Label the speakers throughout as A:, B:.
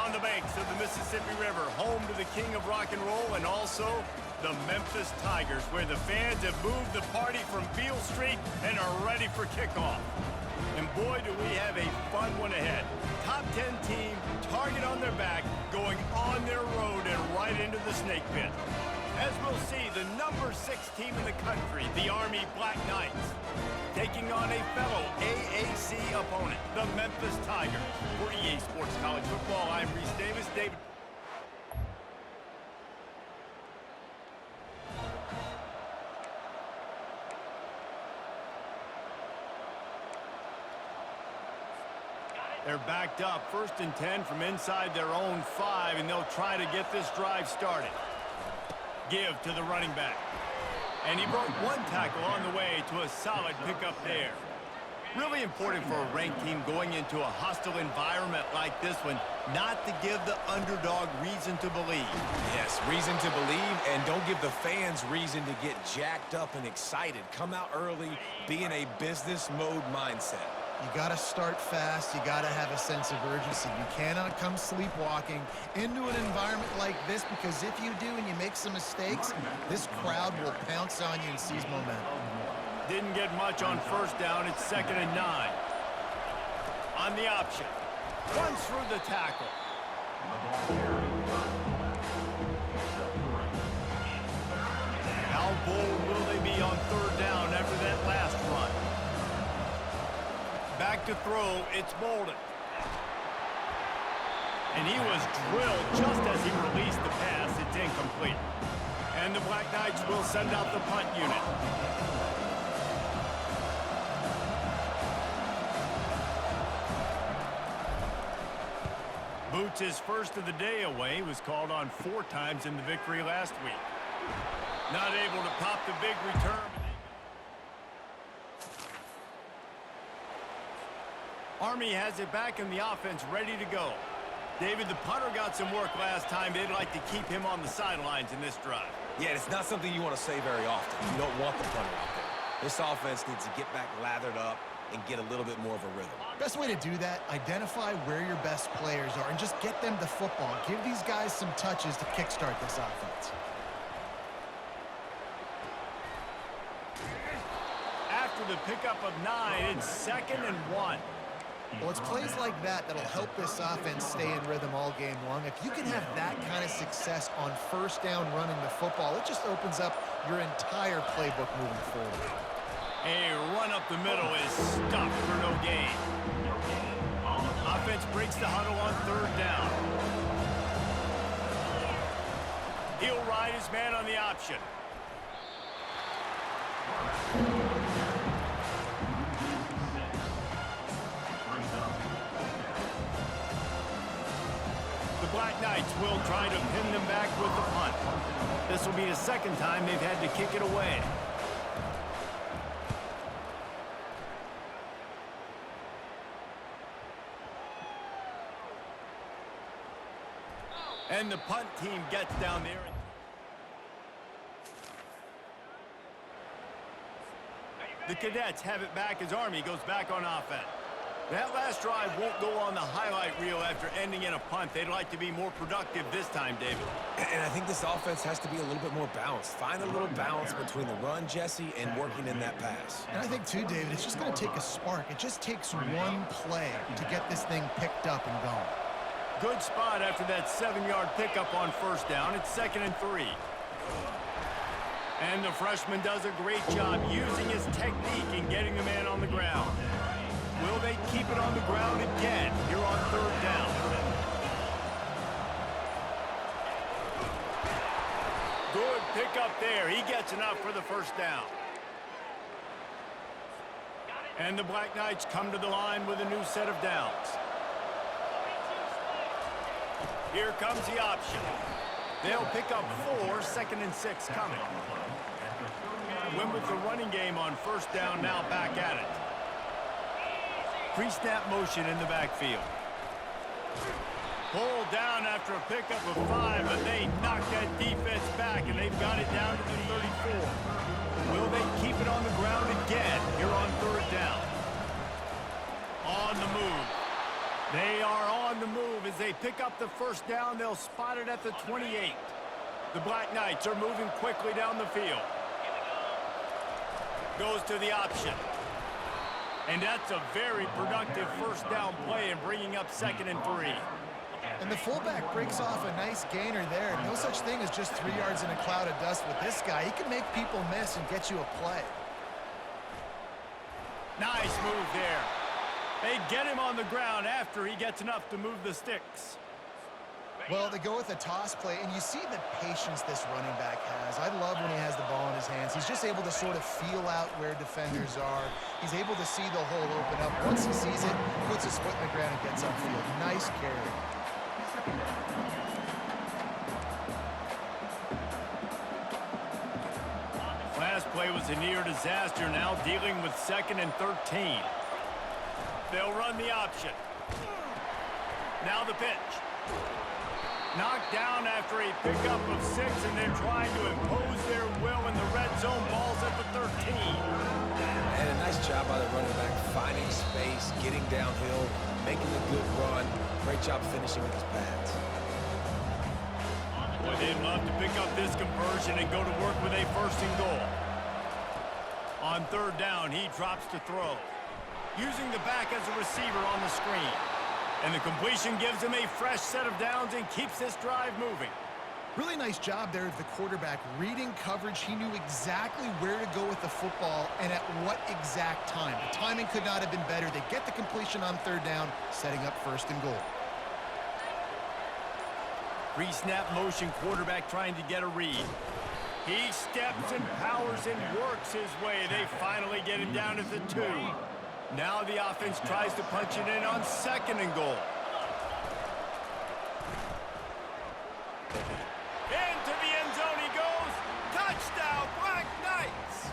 A: on the banks of the Mississippi River, home to the king of rock and roll and also the Memphis Tigers, where the fans have moved the party from Beale Street and are ready for kickoff. And boy, do we have a fun one ahead. Top 10 team, target on their back, going on their road and right into the snake pit. As we'll see, the number 6 team in the country, the Army Black Knights, taking on a fellow AAC opponent, the Memphis Tigers. For EA Sports College Football, I'm Reese Davis. David. They're backed up, 1st and 10 from inside their own 5, and they'll try to get this drive started. Give to the running back. And he broke one tackle on the way to a solid pickup there. Really important for a ranked team going into a hostile environment like this one, not to give the underdog reason to believe.
B: Yes, reason to believe, and don't give the fans reason to get jacked up and excited. Come out early, be in a business mode mindset.
C: You got to start fast. You got to have a sense of urgency. You cannot come sleepwalking into an environment like this, because if you do and you make some mistakes, this crowd will pounce on you and seize momentum.
A: Didn't get much on 1st down. It's 2nd and 9. On the option. Runs through the tackle. How bold will they be on 3rd down after that last run? Back to throw, it's Bolden. And he was drilled just as he released the pass. It's incomplete. And the Black Knights will send out the punt unit. Boots his first of the day away, was called on 4 times in the victory last week. Not able to pop the big return. Army has it back in the offense, ready to go. David, the punter got some work last time. They'd like to keep him on the sidelines in this drive.
B: Yeah, it's not something you want to say very often. You don't want the punter out there. This offense needs to get back lathered up and get a little bit more of a rhythm.
C: Best way to do that, identify where your best players are and just get them the football. Give these guys some touches to kickstart this offense.
A: After the pickup of 9, it's 2nd and 1.
C: Well, it's plays like that that'll help this offense stay in rhythm all game long. If you can have that kind of success on 1st down running the football, it just opens up your entire playbook moving forward.
A: A run up the middle is stopped for no gain. Offense breaks the huddle on 3rd down. He'll ride his man on the option. The Black Knights will try to pin them back with the punt. This will be the 2nd time they've had to kick it away. And the punt team gets down there. The Cadets have it back as Army goes back on offense. That last drive won't go on the highlight reel after ending in a punt. They'd like to be more productive this time, David.
B: And I think this offense has to be a little bit more balanced. Find a little balance between the run, Jesse, and working in that pass.
C: And I think, too, David, it's just going to take a spark. It just takes one play to get this thing picked up and going.
A: Good spot after that 7-yard pickup on 1st down. It's 2nd and 3. And the freshman does a great job using his technique and getting the man on the ground. Will they keep it on the ground again here on 3rd down? Good pickup there. He gets enough for the 1st down. And the Black Knights come to the line with a new set of downs. Here comes the option. They'll pick up 4, 2nd and 6 coming. Win with the running game on 1st down, now back at it. Pre-snap motion in the backfield. Pulled down after a pickup of 5, but they knocked that defense back, and they've got it down to the 34. Will they keep it on the ground again here on 3rd down? On the move. They are on the move as they pick up the first down. They'll spot it at the 28. The Black Knights are moving quickly down the field. Goes to the option. And that's a very productive first down play and bringing up 2nd and 3.
C: And the fullback breaks off a nice gainer there. No such thing as just 3 yards in a cloud of dust with this guy. He can make people miss and get you a play.
A: Nice move there. They get him on the ground after he gets enough to move the sticks.
C: Well, they go with a toss play, and you see the patience this running back has. I love when he has the ball in his hands. He's just able to sort of feel out where defenders are. He's able to see the hole open up. Once he sees it, puts his foot in the ground and gets upfield. Nice carry.
A: Last play was a near disaster, now dealing with 2nd and 13. They'll run the option. Now the pitch. Knocked down after a pickup of 6, and they're trying to impose their will in the red zone. Ball's at the 13.
B: And a nice job by the running back, finding space, getting downhill, making a good run. Great job finishing with his pads.
A: Boy, they'd love to pick up this conversion and go to work with a 1st and goal. On 3rd down, he drops to throw, using the back as a receiver on the screen. And the completion gives him a fresh set of downs and keeps this drive moving.
C: Really nice job there of the quarterback reading coverage. He knew exactly where to go with the football and at what exact time. The timing could not have been better. They get the completion on 3rd down, setting up 1st and goal.
A: Pre-snap motion quarterback trying to get a read. He steps and powers and works his way. They finally get him down at the 2. Now the offense tries to punch it in on 2nd and goal. Into the end zone he goes. Touchdown, Black Knights!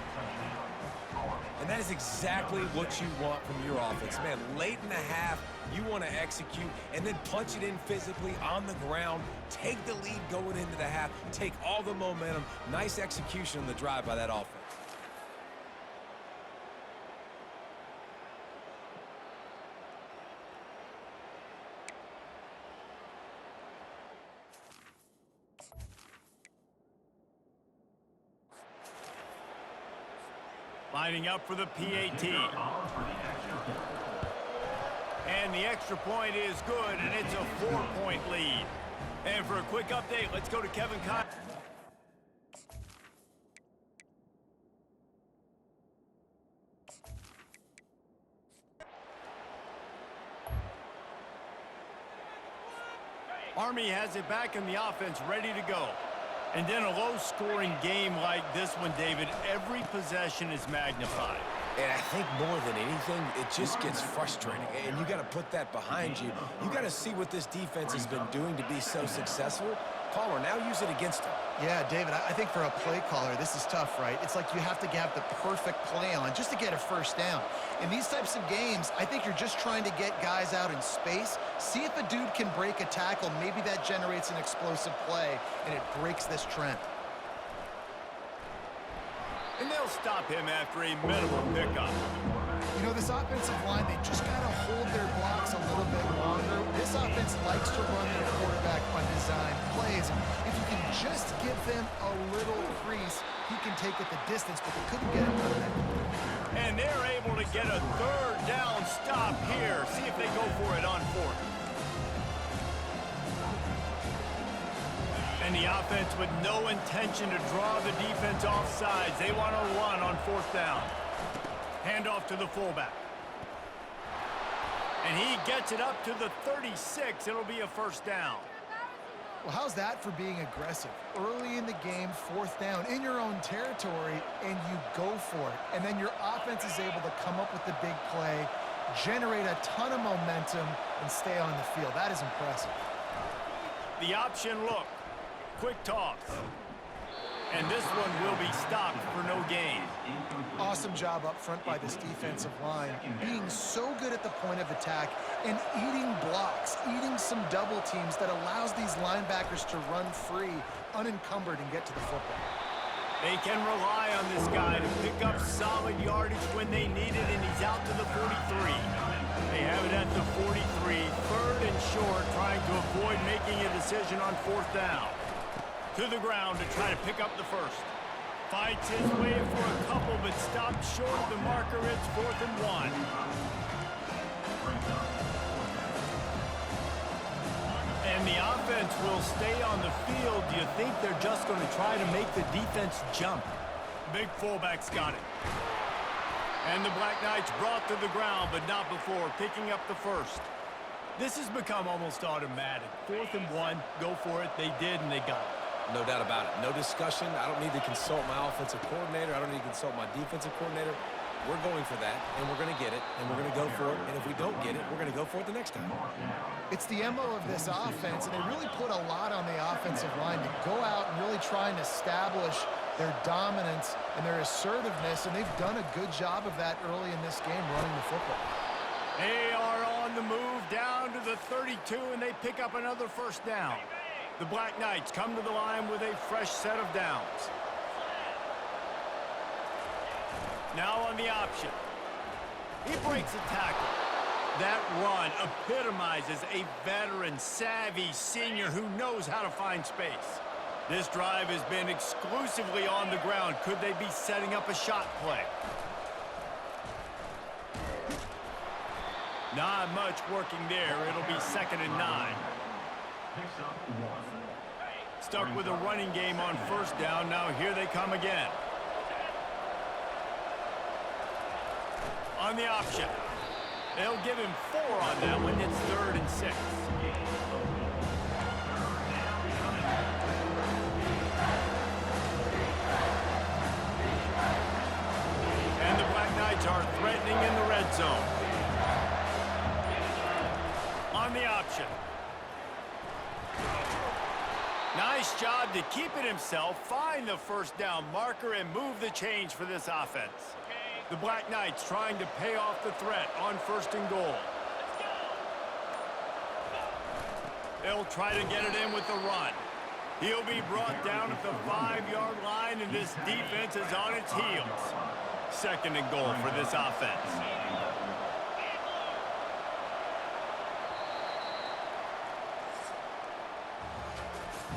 B: And that is exactly what you want from your offense. Man, late in the half, you want to execute and then punch it in physically on the ground, take the lead going into the half, take all the momentum. Nice execution on the drive by that offense.
A: Lining up for the PAT. And the extra point is good, and it's a 4-point lead. And for a quick update, let's go to Kevin Kyle. Army has it back in the offense, ready to go. And in a low-scoring game like this one, David, every possession is magnified.
B: And I think more than anything, it just gets frustrating. And you got to put that behind you. You got to see what this defense has been doing to be so successful. Caller, now use it against him.
C: Yeah, David, I think for a play caller, this is tough, right? It's like you have to have the perfect play on just to get a 1st down. In these types of games, I think you're just trying to get guys out in space, see if a dude can break a tackle. Maybe that generates an explosive play, and it breaks this trend.
A: And they'll stop him after a minimal pickup.
C: You know, this offensive line, they just got to hold their blocks a little bit longer. This offense likes to run their quarterback on design plays. If you can just give them a little crease, he can take it the distance, but they couldn't get it done there.
A: And they're able to get a 3rd down stop here. See if they go for it on 4th. And the offense with no intention to draw the defense off sides. They want to run on 4th down. Handoff to the fullback. And he gets it up to the 36. It'll be a 1st down.
C: Well, how's that for being aggressive? Early in the game, 4th down, in your own territory, and you go for it. And then your offense is able to come up with the big play, generate a ton of momentum, and stay on the field. That is impressive.
A: The option look. Quick toss. And this one will be stopped for no gain.
C: Awesome job up front by this defensive line, being so good at the point of attack and eating blocks, eating some double teams that allows these linebackers to run free, unencumbered, and get to the football.
A: They can rely on this guy to pick up solid yardage when they need it, and he's out to the 43. They have it at the 43, 3rd and short, trying to avoid making a decision on 4th down. To the ground to try to pick up the first. Fights his way for a couple, but stopped short of the marker. It's 4th and 1. And the offense will stay on the field. Do you think they're just going to try to make the defense jump? Big fullback's got it. And the Black Knights brought to the ground, but not before picking up the first. This has become almost automatic. 4th and 1, go for it. They did, and they got it.
B: No doubt about it. No discussion. I don't need to consult my offensive coordinator. I don't need to consult my defensive coordinator. We're going for that, and we're going to get it, and we're going to go for it. And if we don't get it, we're going to go for it the next time.
C: It's the MO of this offense, and they really put a lot on the offensive line to go out and really try and establish their dominance and their assertiveness, and they've done a good job of that early in this game running the football.
A: They are on the move down to the 32, and they pick up another first down. The Black Knights come to the line with a fresh set of downs. Now on the option. He breaks a tackle. That run epitomizes a veteran, savvy senior who knows how to find space. This drive has been exclusively on the ground. Could they be setting up a shot play? Not much working there. It'll be 2nd and 9. Stuck with a running game on 1st down. Now here they come again. On the option. They'll give him 4 on that one. It's 3rd and 6. And the Black Knights are threatening in the red zone. On the option. Nice job to keep it himself, find the first down marker, and move the change for this offense. The Black Knights trying to pay off the threat on 1st and goal. They'll try to get it in with the run. He'll be brought down at the 5-yard line, and this defense is on its heels. 2nd and goal for this offense.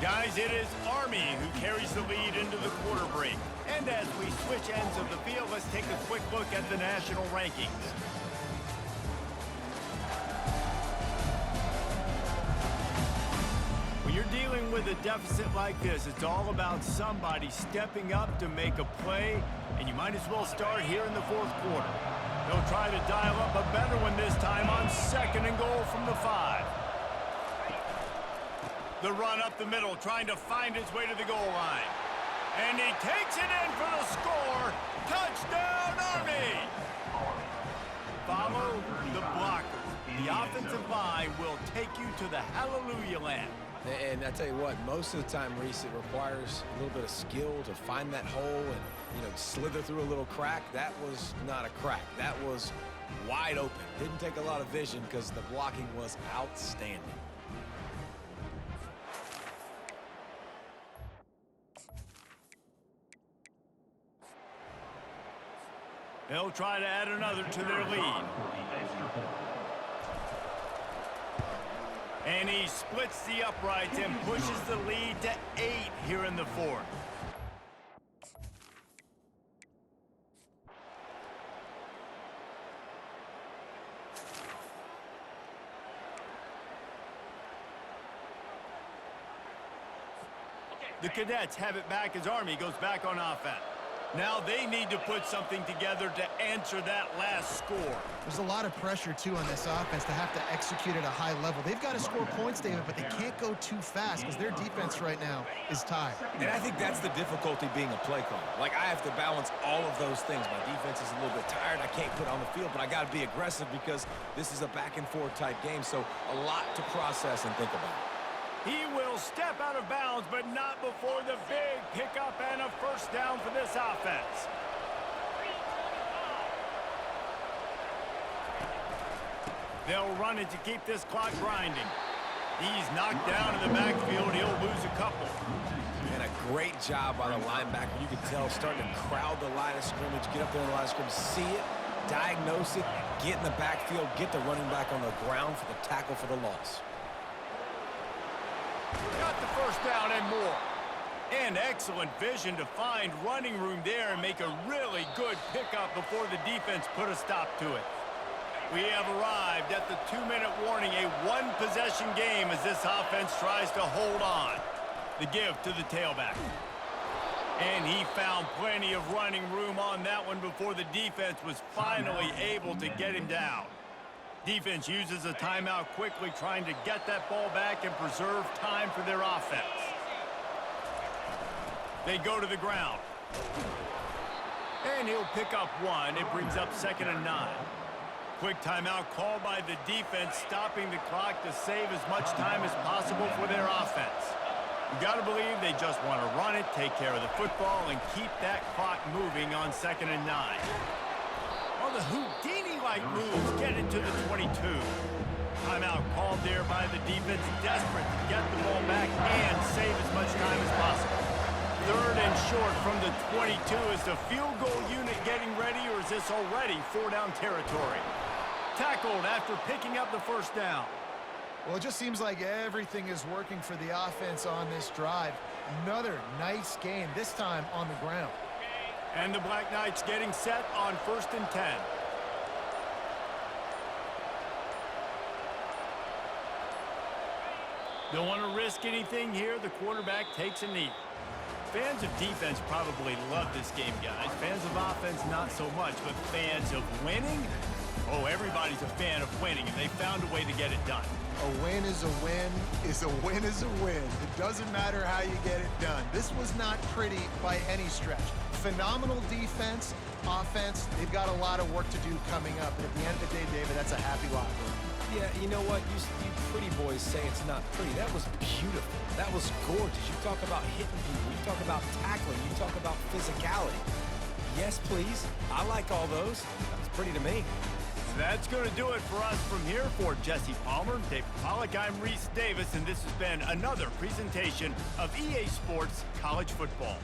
A: Guys, it is Army who carries the lead into the quarter break. And as we switch ends of the field, let's take a quick look at the national rankings. When you're dealing with a deficit like this, it's all about somebody stepping up to make a play, and you might as well start here in the 4th quarter. They'll try to dial up a better one this time on 2nd and goal from the 5. The run up the middle, trying to find his way to the goal line. And he takes it in for the score. Touchdown, Army! Follow the blockers. The offensive line will take you to the hallelujah land.
B: And I tell you what, most of the time, Reese, it requires a little bit of skill to find that hole and, slither through a little crack. That was not a crack. That was wide open. Didn't take a lot of vision because the blocking was outstanding.
A: They'll try to add another to their lead. And he splits the uprights and pushes the lead to 8 here in the 4th. The Cadets have it back as Army goes back on offense. Now they need to put something together to answer that last score.
C: There's a lot of pressure, too, on this offense to have to execute at a high level. They've got to score points, David, but they can't go too fast because their defense right now is tied.
B: And I think that's the difficulty being a play caller. Like, I have to balance all of those things. My defense is a little bit tired. I can't put on the field, but I got to be aggressive because this is a back-and-forth type game, so a lot to process and think about.
A: He will step out of bounds, but not before the big pickup and a first down for this offense. They'll run it to keep this clock grinding. He's knocked down in the backfield. He'll lose a couple.
B: And a great job by the linebacker. You can tell starting to crowd the line of scrimmage, get up there in the line of scrimmage, see it, diagnose it, get in the backfield, get the running back on the ground for the tackle for the loss.
A: Got the first down and more. And excellent vision to find running room there and make a really good pickup before the defense put a stop to it. We have arrived at the 2-minute warning, a one-possession game as this offense tries to hold on. The give to the tailback. And he found plenty of running room on that one before the defense was finally able to get him down. Defense uses a timeout quickly, trying to get that ball back and preserve time for their offense. They go to the ground. And he'll pick up one. It brings up 2nd and 9. Quick timeout called by the defense, stopping the clock to save as much time as possible for their offense. You got to believe they just want to run it, take care of the football, and keep that clock moving on 2nd and 9. Well, the Houdini-like moves get into the 22. Timeout called there by the defense, desperate to get the ball back and save as much time as possible. 3rd and short from the 22. Is the field goal unit getting ready, or is this already 4-down territory? Tackled after picking up the first down.
C: Well, it just seems like everything is working for the offense on this drive. Another nice game, this time on the ground.
A: And the Black Knights getting set on 1st and 10. Don't want to risk anything here. The quarterback takes a knee. Fans of defense probably love this game, guys. Fans of offense, not so much. But fans of winning? Oh, everybody's a fan of winning, and they found a way to get it done.
C: A win is a win is a win is a win. It doesn't matter how you get it done. This was not pretty by any stretch. Phenomenal defense, offense. They've got a lot of work to do coming up. But at the end of the day, David, that's a happy locker room.
B: Yeah, you know what? You pretty boys say it's not pretty. That was beautiful. That was gorgeous. You talk about hitting people. You talk about tackling. You talk about physicality. Yes, please. I like all those. That's pretty to me.
A: That's going to do it for us from here. For Jesse Palmer, David Pollack, I'm Reese Davis, and this has been another presentation of EA Sports College Football.